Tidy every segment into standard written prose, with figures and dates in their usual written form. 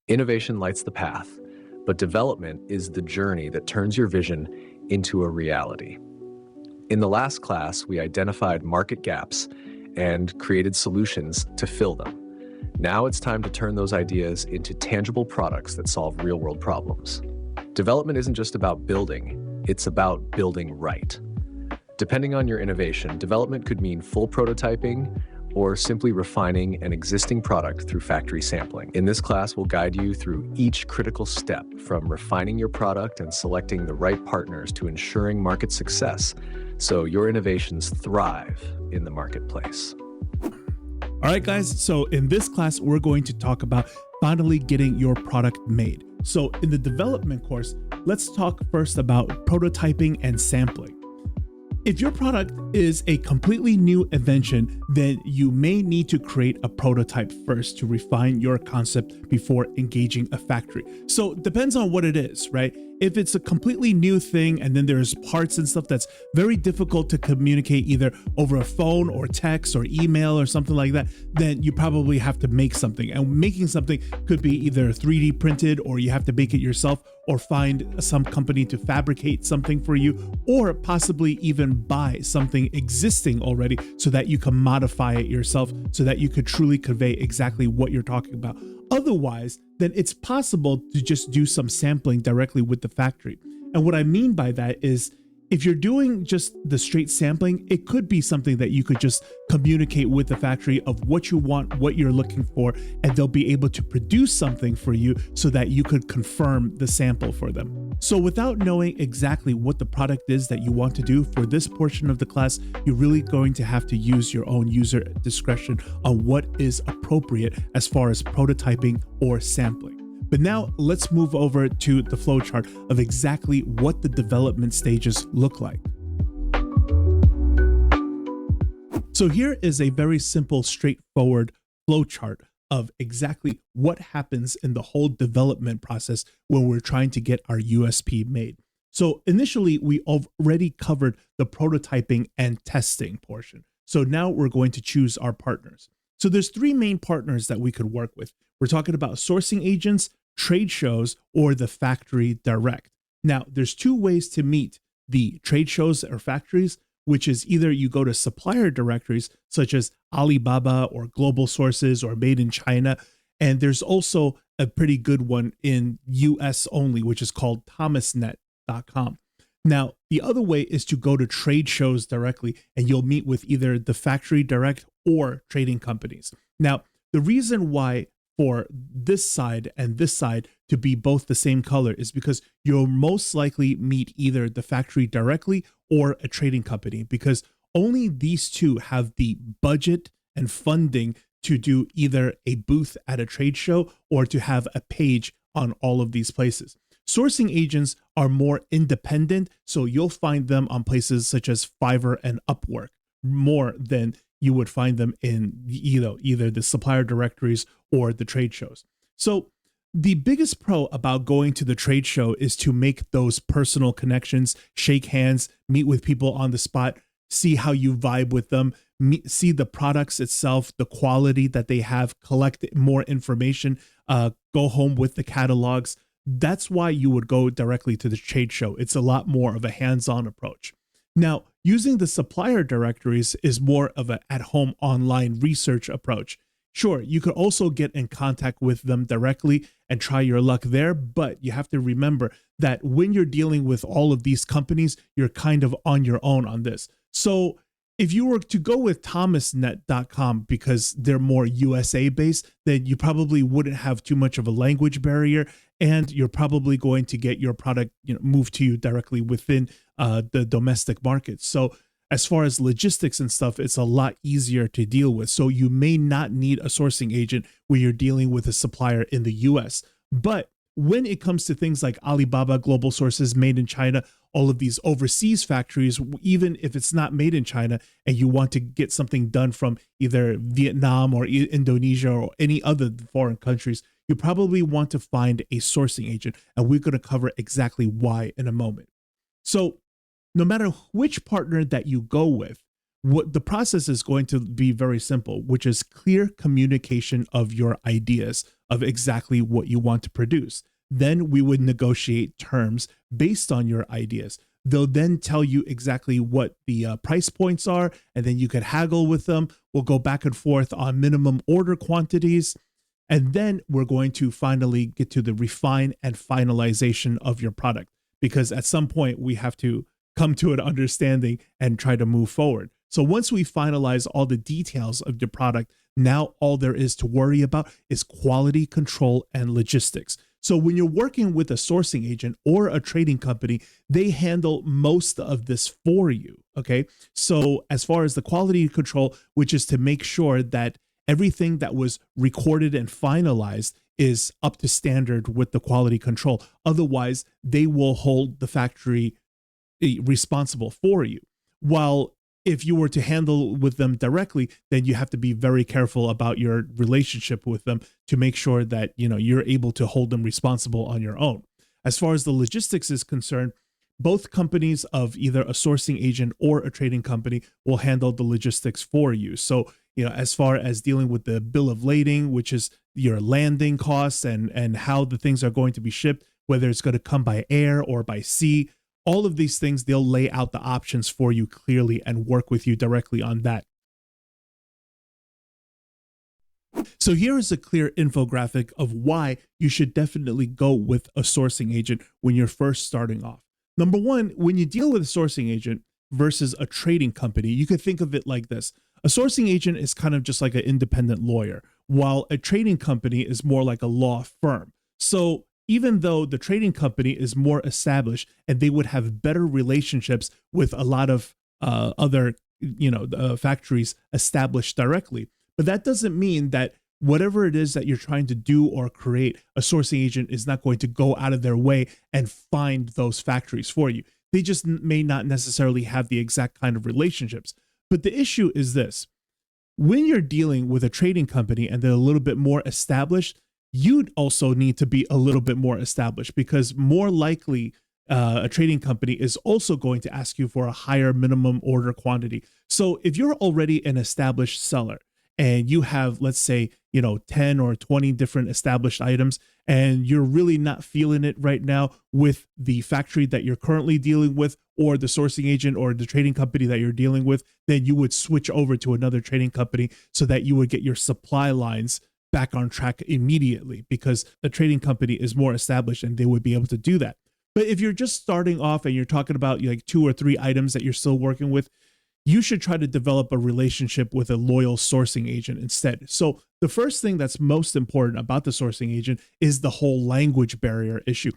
Innovation lights the path, but development is the journey that turns your vision into a reality. In the last class, we identified market gaps and created solutions to fill them. Now it's time to turn those ideas into tangible products that solve real-world problems. Development isn't just about building, it's about building right. Depending on your innovation, development could mean full prototyping or simply refining an existing product through factory sampling. In this class, we'll guide you through each critical step, from refining your product and selecting the right partners to ensuring market success, so your innovations thrive in the marketplace. All right, guys, so in this class, we're going to talk about finally getting your product made. So in the development course, let's talk first about prototyping and sampling. If your product is a completely new invention, then you may need to create a prototype first to refine your concept before engaging a factory. So it depends on what it is, right? If it's a completely new thing and then there's parts and stuff that's very difficult to communicate either over a phone or text or email or something like that, then you probably have to make something. And making something could be either 3D printed, or you have to make it yourself, or find some company to fabricate something for you, or possibly even buy something existing already so that you can modify it yourself so that you could truly convey exactly what you're talking about. Otherwise, then it's possible to just do some sampling directly with the factory. And what I mean by that is, if you're doing just the straight sampling, it could be something that you could just communicate with the factory of what you want, what you're looking for, and they'll be able to produce something for you so that you could confirm the sample for them. So without knowing exactly what the product is that you want to do for this portion of the class, you're really going to have to use your own user discretion on what is appropriate as far as prototyping or sampling. But now let's move over to the flowchart of exactly what the development stages look like. So here is a very simple, straightforward flowchart of exactly what happens in the whole development process when we're trying to get our USP made. So initially, we already covered the prototyping and testing portion. So now we're going to choose our partners. So there's three main partners that we could work with. We're talking about sourcing agents, trade shows, or the factory direct. Now, there's two ways to meet the trade shows or factories, which is either you go to supplier directories such as Alibaba or Global Sources or Made in China. And there's also a pretty good one in US only, which is called thomasnet.com. Now, the other way is to go to trade shows directly, and you'll meet with either the factory direct or trading companies. Now, the reason why for this side and this side to be both the same color is because you'll most likely meet either the factory directly or a trading company, because only these two have the budget and funding to do either a booth at a trade show or to have a page on all of these places. Sourcing agents are more independent, so you'll find them on places such as Fiverr and Upwork more than you would find them in either the supplier directories or the trade shows. So the biggest pro about going to the trade show is to make those personal connections, shake hands, meet with people on the spot, see how you vibe with them, see the products itself, the quality that they have, collect more information, go home with the catalogs. That's why you would go directly to the trade show. It's a lot more of a hands-on approach. Now, using the supplier directories is more of an at-home online research approach. Sure, you could also get in contact with them directly and try your luck there, but you have to remember that when you're dealing with all of these companies, you're kind of on your own on this. So if you were to go with thomasnet.com because they're more USA based, then you probably wouldn't have too much of a language barrier, and you're probably going to get your product moved to you directly within the domestic market. So as far as logistics and stuff, it's a lot easier to deal with. So you may not need a sourcing agent where you're dealing with a supplier in the US. But when it comes to things like Alibaba, Global Sources, Made in China, all of these overseas factories, even if it's not made in China and you want to get something done from either Vietnam or Indonesia or any other foreign countries, you probably want to find a sourcing agent. And we're going to cover exactly why in a moment. So no matter which partner that you go with, What the process is going to be very simple, which is clear communication of your ideas of exactly what you want to produce. Then we would negotiate terms based on your ideas. They'll then tell you exactly what the price points are, and then you could haggle with them. We'll go back and forth on minimum order quantities. And then we're going to finally get to the refine and finalization of your product, because at some point we have to come to an understanding and try to move forward. So once we finalize all the details of your product, now all there is to worry about is quality control and logistics. So when you're working with a sourcing agent or a trading company, they handle most of this for you. Okay. So as far as the quality control, which is to make sure that everything that was recorded and finalized is up to standard with the quality control. Otherwise, they will hold the factory responsible for you. While if you were to handle with them directly, then you have to be very careful about your relationship with them to make sure that you're able to hold them responsible on your own. As far as the logistics is concerned, both companies of either a sourcing agent or a trading company will handle the logistics for you. So, as far as dealing with the bill of lading, which is your landing costs and how the things are going to be shipped, whether it's going to come by air or by sea, all of these things, they'll lay out the options for you clearly and work with you directly on that. So here is a clear infographic of why you should definitely go with a sourcing agent when you're first starting off. Number one, when you deal with a sourcing agent versus a trading company, you could think of it like this. A sourcing agent is kind of just like an independent lawyer, while a trading company is more like a law firm. So even though the trading company is more established and they would have better relationships with a lot of other factories established directly, but that doesn't mean that whatever it is that you're trying to do or create, a sourcing agent is not going to go out of their way and find those factories for you. They just may not necessarily have the exact kind of relationships. But the issue is this: when you're dealing with a trading company and they're a little bit more established, you'd also need to be a little bit more established, because more likely a trading company is also going to ask you for a higher minimum order quantity. So if you're already an established seller and you have, let's say, 10 or 20 different established items, and you're really not feeling it right now with the factory that you're currently dealing with, or the sourcing agent or the trading company that you're dealing with, then you would switch over to another trading company so that you would get your supply lines back on track immediately, because the trading company is more established and they would be able to do that. But if you're just starting off and you're talking about like 2 or 3 items that you're still working with, you should try to develop a relationship with a loyal sourcing agent instead. So the first thing that's most important about the sourcing agent is the whole language barrier issue.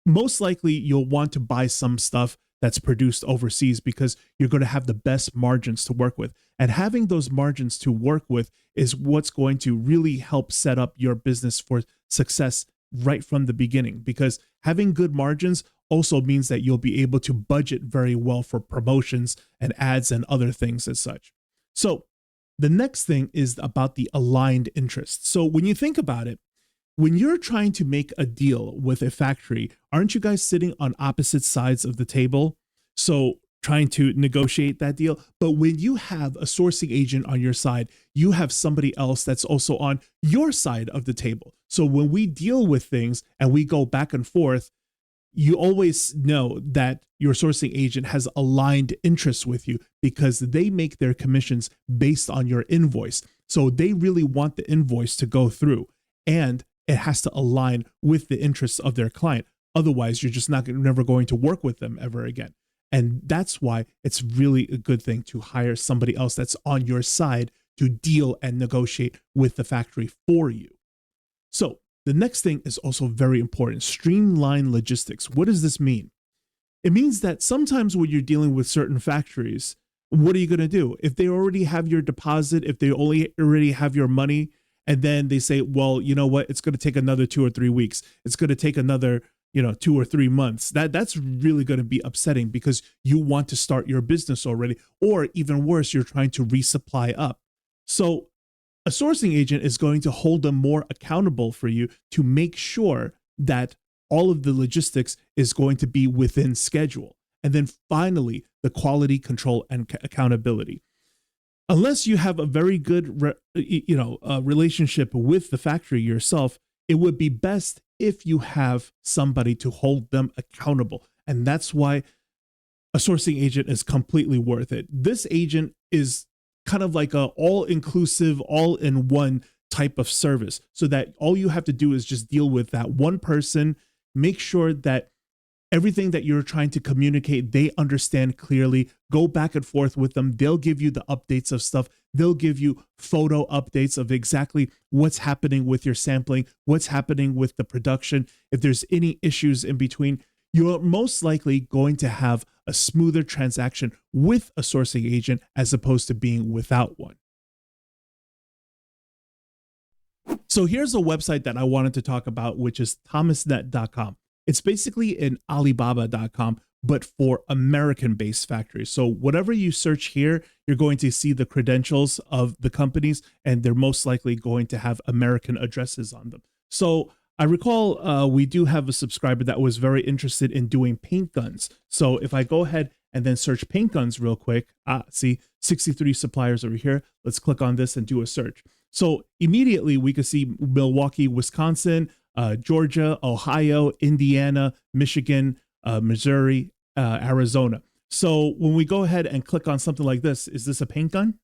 Most likely you'll want to buy some stuff that's produced overseas because you're going to have the best margins to work with. And having those margins to work with is what's going to really help set up your business for success right from the beginning, because having good margins also means that you'll be able to budget very well for promotions and ads and other things as such. So the next thing is about the aligned interests. So when you think about it, when you're trying to make a deal with a factory, aren't you guys sitting on opposite sides of the table? So trying to negotiate that deal. But when you have a sourcing agent on your side, you have somebody else that's also on your side of the table. So when we deal with things and we go back and forth, you always know that your sourcing agent has aligned interests with you, because they make their commissions based on your invoice. So they really want the invoice to go through, and it has to align with the interests of their client. Otherwise, you're just never going to work with them ever again. And that's why it's really a good thing to hire somebody else that's on your side to deal and negotiate with the factory for you. So the next thing is also very important: streamline logistics. What does this mean? It means that sometimes when you're dealing with certain factories, what are you going to do? If they already have your deposit, if they already have your money, and then they say, well, you know what, it's going to take another 2 or 3 weeks. It's going to take another 2 or 3 months. That's really going to be upsetting, because you want to start your business already, or even worse, you're trying to resupply up. So a sourcing agent is going to hold them more accountable for you to make sure that all of the logistics is going to be within schedule. And then finally, the quality control and accountability. Unless you have a very good relationship with the factory yourself, it would be best if you have somebody to hold them accountable. And that's why a sourcing agent is completely worth it. This agent is kind of like a all-inclusive, all-in-one type of service, so that all you have to do is just deal with that one person, make sure that everything that you're trying to communicate, they understand clearly, go back and forth with them. They'll give you the updates of stuff. They'll give you photo updates of exactly what's happening with your sampling, what's happening with the production. If there's any issues in between, you're most likely going to have a smoother transaction with a sourcing agent as opposed to being without one. So here's a website that I wanted to talk about, which is thomasnet.com. It's basically an Alibaba.com, but for American-based factories. So whatever you search here, you're going to see the credentials of the companies, and they're most likely going to have American addresses on them. So I recall we do have a subscriber that was very interested in doing paint guns. So if I go ahead and then search paint guns real quick, see 63 suppliers over here. Let's click on this and do a search. So immediately we could see Milwaukee, Wisconsin, Georgia, Ohio, Indiana, Michigan, Missouri, Arizona. So when we go ahead and click on something like this, is this a paint gun?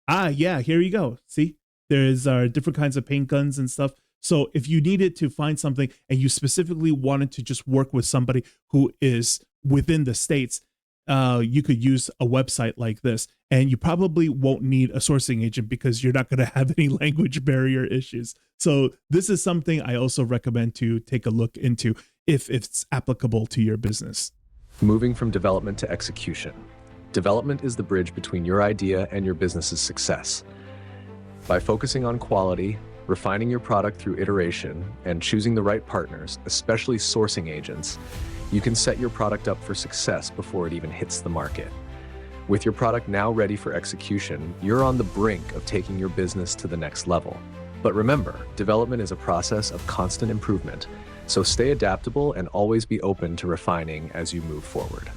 Yeah, here you go. See, there's different kinds of paint guns and stuff. So if you needed to find something and you specifically wanted to just work with somebody who is within the States, you could use a website like this, and you probably won't need a sourcing agent because you're not going to have any language barrier issues. So this is something I also recommend to take a look into if it's applicable to your business. Moving from development to execution. Development is the bridge between your idea and your business's success. By focusing on quality, refining your product through iteration, and choosing the right partners, especially sourcing agents, you can set your product up for success before it even hits the market. With your product now ready for execution, you're on the brink of taking your business to the next level. But remember, development is a process of constant improvement, so stay adaptable and always be open to refining as you move forward.